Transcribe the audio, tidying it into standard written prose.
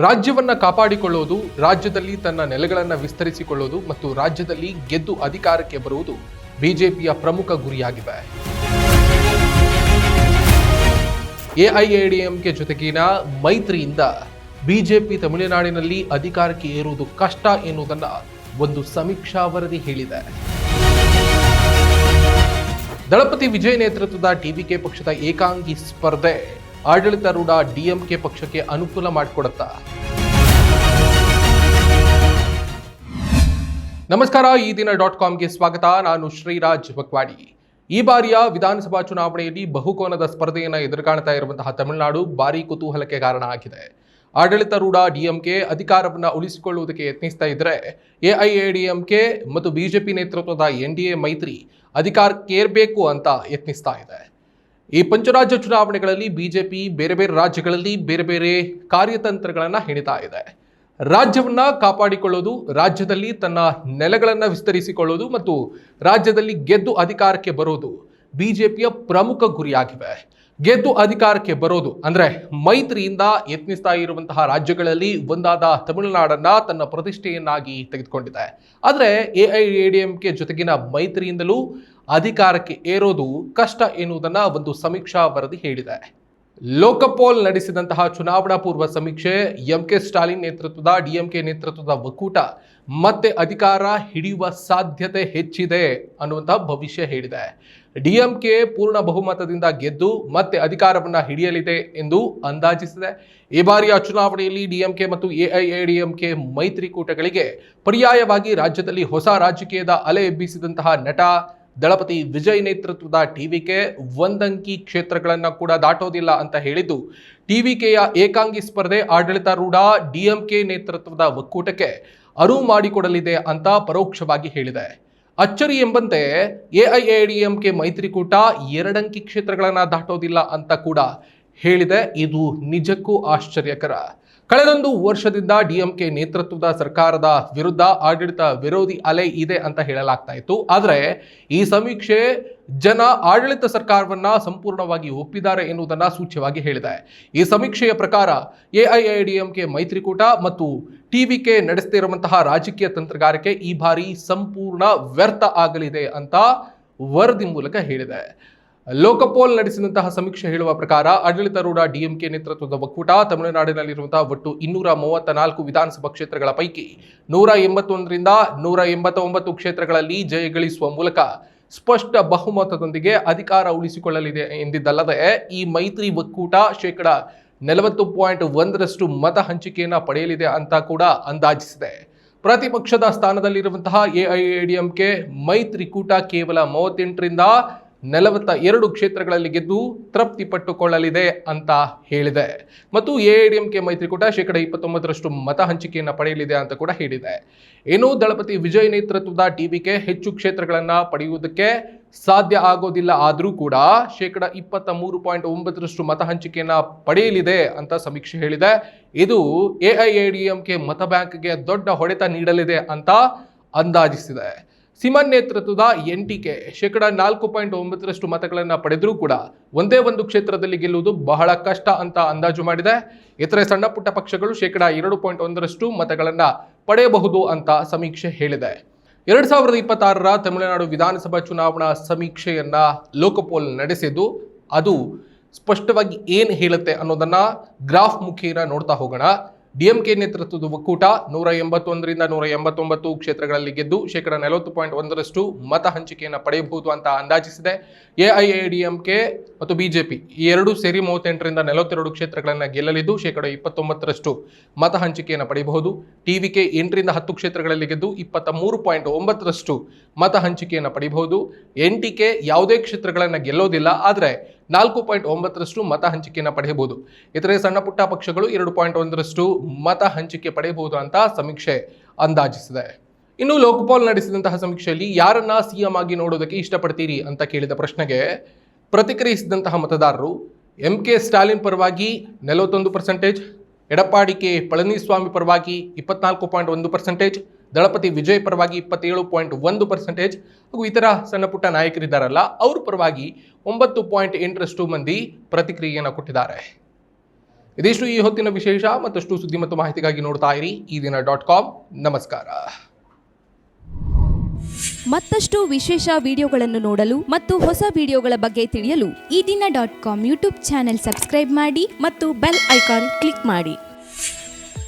ರಾಜ್ಯವನ್ನ ಕಾಪಾಡಿಕೊಳ್ಳುವುದು, ರಾಜ್ಯದಲ್ಲಿ ತನ್ನ ನೆಲೆಗಳನ್ನು ವಿಸ್ತರಿಸಿಕೊಳ್ಳುವುದು ಮತ್ತು ರಾಜ್ಯದಲ್ಲಿ ಗೆದ್ದು ಅಧಿಕಾರಕ್ಕೆ ಬರುವುದು ಬಿಜೆಪಿಯ ಪ್ರಮುಖ ಗುರಿಯಾಗಿದೆ. ಎಐಎಡಿಎಂಕೆ ಜೊತೆಗಿನ ಮೈತ್ರಿಯಿಂದ ಬಿಜೆಪಿ ತಮಿಳುನಾಡಿನಲ್ಲಿ ಅಧಿಕಾರಕ್ಕೆ ಏರುವುದು ಕಷ್ಟ ಎನ್ನುವುದನ್ನು ಒಂದು ಸಮೀಕ್ಷಾ ವರದಿ ಹೇಳಿದೆ. ದಳಪತಿ ವಿಜಯ್ ನೇತೃತ್ವದ ಟಿವಿಕೆ ಪಕ್ಷದ ಏಕಾಂಗಿ ಸ್ಪರ್ಧೆ ಆಡಳಿತಾರೂಢ ಡಿಎಂಕೆ ಪಕ್ಷಕ್ಕೆ ಅನುಕೂಲ ಮಾಡಿಕೊಡುತ್ತಾ? ನಮಸ್ಕಾರ, ಈ ದಿನ .comಗೆ ಸ್ವಾಗತ. ನಾನು ಶ್ರೀರಾಜ್ ಬಕ್ವಾಡಿ. ಈ ಬಾರಿಯ ವಿಧಾನಸಭಾ ಚುನಾವಣೆಯಲ್ಲಿ ಬಹುಕೋನದ ಸ್ಪರ್ಧೆಯನ್ನು ಎದುರುಕಾಣ್ತಾ ಇರುವಂತಹ ತಮಿಳುನಾಡು ಭಾರೀ ಕುತೂಹಲಕ್ಕೆ ಕಾರಣ ಆಗಿದೆ. ಆಡಳಿತಾರೂಢ ಡಿಎಂಕೆ ಅಧಿಕಾರವನ್ನು ಉಳಿಸಿಕೊಳ್ಳುವುದಕ್ಕೆ ಯತ್ನಿಸ್ತಾ ಇದ್ದರೆ, ಎಐಎಡಿಎಂಕೆ ಮತ್ತು ಬಿಜೆಪಿ ನೇತೃತ್ವದ ಎನ್ಡಿಎ ಮೈತ್ರಿ ಅಧಿಕಾರಕ್ಕೇರಬೇಕು ಅಂತ ಯತ್ನಿಸ್ತಾ ಇದೆ. ಈ ಪಂಚರಾಜ್ಯ ಚುನಾವಣೆಗಳಲ್ಲಿ ಬಿಜೆಪಿ ಬೇರೆ ಬೇರೆ ರಾಜ್ಯಗಳಲ್ಲಿ ಬೇರೆ ಬೇರೆ ಕಾರ್ಯತಂತ್ರಗಳನ್ನು ಹೆಣಿತಾ ಇದೆ. ರಾಜ್ಯವನ್ನ ಕಾಪಾಡಿಕೊಳ್ಳೋದು, ರಾಜ್ಯದಲ್ಲಿ ತನ್ನ ನೆಲೆಗಳನ್ನು ವಿಸ್ತರಿಸಿಕೊಳ್ಳೋದು ಮತ್ತು ರಾಜ್ಯದಲ್ಲಿ ಗೆದ್ದು ಅಧಿಕಾರಕ್ಕೆ ಬರೋದು ಬಿಜೆಪಿಯ ಪ್ರಮುಖ ಗುರಿಯಾಗಿವೆ. ಗೆದ್ದು ಅಧಿಕಾರಕ್ಕೆ ಬರೋದು ಅಂದ್ರೆ ಮೈತ್ರಿಯಿಂದ ಯತ್ನಿಸ್ತಾ ಇರುವಂತಹ ರಾಜ್ಯಗಳಲ್ಲಿ ಒಂದಾದ ತಮಿಳುನಾಡನ್ನ ತನ್ನ ಪ್ರತಿಷ್ಠೆಯನ್ನಾಗಿ ತೆಗೆದುಕೊಂಡಿದೆ. ಆದರೆ ಎಐಎಡಿಎಂಕೆ ಜೊತೆಗಿನ ಮೈತ್ರಿಯಿಂದಲೂ ಅಧಿಕಾರಕ್ಕೆ ಏರೋದು ಕಷ್ಟ ಎನ್ನುವುದನ್ನ ಒಂದು ಸಮೀಕ್ಷಾ ವರದಿ ಹೇಳಿದೆ. ಲೋಕಪೋಲ್ ನಡೆಸಿದಂತಹ ಚುನಾವಣಾ ಪೂರ್ವ ಸಮೀಕ್ಷೆ ಎಂಕೆ ಸ್ಟಾಲಿನ್ ನೇತೃತ್ವದ ಡಿಎಂಕೆ ನೇತೃತ್ವದ ಒಕ್ಕೂಟ ಮತ್ತೆ ಅಧಿಕಾರ ಹಿಡಿಯುವ ಸಾಧ್ಯತೆ ಹೆಚ್ಚಿದೆ ಅನ್ನುವಂತಹ ಭವಿಷ್ಯ ಹೇಳಿದೆ. ಡಿಎಂಕೆ ಪೂರ್ಣ ಬಹುಮತದಿಂದ ಗೆದ್ದು ಮತ್ತೆ ಅಧಿಕಾರವನ್ನ ಹಿಡಿಯಲಿದೆ ಎಂದು ಅಂದಾಜಿಸಿದೆ. ಈ ಬಾರಿಯ ಚುನಾವಣೆಯಲ್ಲಿ ಡಿಎಂಕೆ ಮತ್ತು ಎಐಎಡಿಎಂಕೆ ಮೈತ್ರಿಕೂಟಗಳಿಗೆ ಪರ್ಯಾಯವಾಗಿ ರಾಜ್ಯದಲ್ಲಿ ಹೊಸ ರಾಜಕೀಯದ ಅಲೆ ಎಬ್ಬಿಸಿದಂತಹ ನಟ ದಳಪತಿ ವಿಜಯ್ ನೇತೃತ್ವದ ಟಿವಿಕೆ ಒಂದಂಕಿ ಕ್ಷೇತ್ರಗಳನ್ನು ಕೂಡ ದಾಟೋದಿಲ್ಲ ಅಂತ ಹೇಳಿದ್ದು, ಟಿವಿಕೆಯ ಏಕಾಂಗಿ ಸ್ಪರ್ಧೆ ಆಡಳಿತಾರೂಢ ಡಿಎಂಕೆ ನೇತೃತ್ವದ ಒಕ್ಕೂಟಕ್ಕೆ ಅನುವು ಮಾಡಿಕೊಡಲಿದೆ ಅಂತ ಪರೋಕ್ಷವಾಗಿ ಹೇಳಿದೆ. ಅಚ್ಚರಿ ಎಂಬಂತೆ ಎಐಎಡಿಎಂಕೆ ಮೈತ್ರಿಕೂಟ ಎರಡಂಕಿ ಕ್ಷೇತ್ರಗಳನ್ನು ದಾಟೋದಿಲ್ಲ ಅಂತ ಕೂಡ ಹೇಳಿದೆ. ಇದು ನಿಜಕ್ಕೂ ಆಶ್ಚರ್ಯಕರ. ಕಳೆದೊಂದು ವರ್ಷದಿಂದ ಡಿಎಂಕೆ ನೇತೃತ್ವದ ಸರ್ಕಾರದ ವಿರುದ್ಧ ಆಡಳಿತ ವಿರೋಧಿ ಅಲೆ ಇದೆ ಅಂತ ಹೇಳಲಾಗ್ತಾ ಇತ್ತು. ಆದರೆ ಈ ಸಮೀಕ್ಷೆ ಜನ ಆಡಳಿತ ಸರ್ಕಾರವನ್ನ ಸಂಪೂರ್ಣವಾಗಿ ಒಪ್ಪಿದ್ದಾರೆ ಎನ್ನುವುದನ್ನು ಸೂಚ್ಯವಾಗಿ ಹೇಳಿದೆ. ಈ ಸಮೀಕ್ಷೆಯ ಪ್ರಕಾರ ಎಐಎಡಿಎಂಕೆ ಮೈತ್ರಿಕೂಟ ಮತ್ತು ಟಿವಿಕೆ ನಡೆಸುತ್ತಿರುವಂತಹ ರಾಜಕೀಯ ತಂತ್ರಗಾರಿಕೆ ಈ ಬಾರಿ ಸಂಪೂರ್ಣ ವ್ಯರ್ಥ ಆಗಲಿದೆ ಅಂತ ವರದಿ ಮೂಲಕ ಹೇಳಿದೆ. ಲೋಕಪೋಲ್ ನಡೆಸಿದಂತಹ ಸಮೀಕ್ಷೆ ಹೇಳುವ ಪ್ರಕಾರ ಆಡಳಿತಾರೂಢ ಡಿಎಂಕೆ ನೇತೃತ್ವದ ಒಕ್ಕೂಟ ತಮಿಳುನಾಡಿನಲ್ಲಿರುವಂತಹ ಒಟ್ಟು 234 ವಿಧಾನಸಭಾ ಕ್ಷೇತ್ರಗಳ ಪೈಕಿ 181ರಿಂದ 189 ಕ್ಷೇತ್ರಗಳಲ್ಲಿ ಜಯ ಗಳಿಸುವ ಮೂಲಕ ಸ್ಪಷ್ಟ ಬಹುಮತದೊಂದಿಗೆ ಅಧಿಕಾರ ಉಳಿಸಿಕೊಳ್ಳಲಿದೆ ಎಂದಿದ್ದಲ್ಲದೆ, ಈ ಮೈತ್ರಿ ಒಕ್ಕೂಟ 40.1% ಮತ ಹಂಚಿಕೆಯನ್ನು ಪಡೆಯಲಿದೆ ಅಂತ ಕೂಡ ಅಂದಾಜಿಸಿದೆ. ಪ್ರತಿಪಕ್ಷದ ಸ್ಥಾನದಲ್ಲಿರುವಂತಹ ಎಐಎಡಿಎಂಕೆ ಮೈತ್ರಿಕೂಟ ಕೇವಲ 38ರಿಂದ 42 ಕ್ಷೇತ್ರಗಳಲ್ಲಿ ಗೆದ್ದು ತೃಪ್ತಿಪಟ್ಟುಕೊಳ್ಳಲಿದೆ ಅಂತ ಹೇಳಿದೆ. ಮತ್ತು ಎಐಎಡಿಎಂಕೆ ಮೈತ್ರಿಕೂಟ 29% ಮತ ಹಂಚಿಕೆಯನ್ನು ಪಡೆಯಲಿದೆ ಅಂತ ಕೂಡ ಹೇಳಿದೆ. ಇನ್ನು ದಳಪತಿ ವಿಜಯ್ ನೇತೃತ್ವದ ಟಿವಿಕೆ ಹೆಚ್ಚು ಕ್ಷೇತ್ರಗಳನ್ನು ಪಡೆಯುವುದಕ್ಕೆ ಸಾಧ್ಯ ಆಗೋದಿಲ್ಲ. ಆದರೂ ಕೂಡ 23.9% ಮತ ಹಂಚಿಕೆಯನ್ನು ಪಡೆಯಲಿದೆ ಅಂತ ಸಮೀಕ್ಷೆ ಹೇಳಿದೆ. ಇದು ಎಐಎಡಿಎಂಕೆ ಮತ ಬ್ಯಾಂಕ್ಗೆ ದೊಡ್ಡ ಹೊಡೆತ ನೀಡಲಿದೆ ಅಂತ ಅಂದಾಜಿಸಿದೆ. ಸಿಮನ್ ನೇತೃತ್ವದ ಎನ್ಟಿಕೆ 4.9% ಮತಗಳನ್ನು ಪಡೆದರೂ ಕೂಡ ಒಂದೇ ಒಂದು ಕ್ಷೇತ್ರದಲ್ಲಿ ಗೆಲ್ಲುವುದು ಬಹಳ ಕಷ್ಟ ಅಂತ ಅಂದಾಜು ಮಾಡಿದೆ. ಇತರೆ ಸಣ್ಣ ಪುಟ್ಟ ಪಕ್ಷಗಳು 2.1% ಮತಗಳನ್ನು ಪಡೆಯಬಹುದು ಅಂತ ಸಮೀಕ್ಷೆ ಹೇಳಿದೆ. 2026ರ ತಮಿಳುನಾಡು ವಿಧಾನಸಭಾ ಚುನಾವಣಾ ಸಮೀಕ್ಷೆಯನ್ನ ಲೋಕಪೋಲ್ ನಡೆಸಿದ್ದು, ಅದು ಸ್ಪಷ್ಟವಾಗಿ ಏನು ಹೇಳುತ್ತೆ ಅನ್ನೋದನ್ನ ಗ್ರಾಫ್ ಮುಖೇನ ನೋಡ್ತಾ ಹೋಗೋಣ. ಡಿಎಂಕೆ ನೇತೃತ್ವದ ಒಕ್ಕೂಟ 181ರಿಂದ 189 ಕ್ಷೇತ್ರಗಳಲ್ಲಿ ಗೆದ್ದು 40.1% ಮತ ಹಂಚಿಕೆಯನ್ನು ಪಡೆಯಬಹುದು ಅಂತ ಅಂದಾಜಿಸಿದೆ. ಎಐಎಡಿಎಂಕೆ ಮತ್ತು ಬಿಜೆಪಿ ಈ ಎರಡೂ ಸೇರಿ 38ರಿಂದ 42 ಕ್ಷೇತ್ರಗಳನ್ನು ಗೆಲ್ಲಲಿದ್ದು 29% ಮತ ಹಂಚಿಕೆಯನ್ನು ಪಡೆಯಬಹುದು. ಟಿವಿಕೆ 8ರಿಂದ 10 ಕ್ಷೇತ್ರಗಳಲ್ಲಿ ಗೆದ್ದು 23.9% ಮತ ಹಂಚಿಕೆಯನ್ನು ಪಡೆಯಬಹುದು. ಎನ್ಟಿಕೆ ಯಾವುದೇ ಕ್ಷೇತ್ರಗಳನ್ನು ಗೆಲ್ಲೋದಿಲ್ಲ, ಆದರೆ 4.9% ಮತ ಹಂಚಿಕೆಯನ್ನು ಪಡೆಯಬಹುದು. ಇತರೆ ಸಣ್ಣ ಪುಟ್ಟ ಪಕ್ಷಗಳು 2.1% ಮತ ಹಂಚಿಕೆ ಪಡೆಯಬಹುದು ಅಂತ ಸಮೀಕ್ಷೆ ಅಂದಾಜಿಸಿದೆ. ಇನ್ನು ಲೋಕಪಾಲ್ ನಡೆಸಿದಂತಹ ಸಮೀಕ್ಷೆಯಲ್ಲಿ ಯಾರನ್ನ ಸಿಎಂ ಆಗಿ ನೋಡೋದಕ್ಕೆ ಇಷ್ಟಪಡ್ತೀರಿ ಅಂತ ಕೇಳಿದ ಪ್ರಶ್ನೆಗೆ ಪ್ರತಿಕ್ರಿಯಿಸಿದಂತಹ ಮತದಾರರು ಎಂಕೆ ಸ್ಟಾಲಿನ್ ಪರವಾಗಿ 41%, ಎಡಪ್ಪಾಡಿ ಕೆ ಪಳನಿಸ್ವಾಮಿ ಪರವಾಗಿ 24.1%, ದಳಪತಿ ವಿಜಯ್ ಪರವಾಗಿ 27.1% ಹಾಗೂ ಇತರ ಸಣ್ಣ ಪುಟ್ಟ ನಾಯಕರಿದ್ದಾರಲ್ಲ ಅವ್ರ ಪರವಾಗಿ 9.8% ಮಂದಿ ಪ್ರತಿಕ್ರಿಯೆಯನ್ನು ಕೊಟ್ಟಿದ್ದಾರೆ. ಇದಿಷ್ಟು ಈ ಹೊತ್ತಿನ ವಿಶೇಷ. ಮತ್ತಷ್ಟು ಸುದ್ದಿ ಮತ್ತು ಮಾಹಿತಿಗಾಗಿ ನೋಡ್ತಾ ಇರಿ ಈ ದಿನ.com. ನಮಸ್ಕಾರ. ಮತ್ತಷ್ಟು ವಿಶೇಷ ವಿಡಿಯೋಗಳನ್ನು ನೋಡಲು ಮತ್ತು ಹೊಸ ವಿಡಿಯೋಗಳ ಬಗ್ಗೆ ತಿಳಿಯಲು ಈ ದಿನ.com ಯೂಟ್ಯೂಬ್ ಚಾನೆಲ್ ಸಬ್ಸ್ಕ್ರೈಬ್ ಮಾಡಿ ಮತ್ತು ಬೆಲ್ ಐಕಾನ್ ಕ್ಲಿಕ್ ಮಾಡಿ.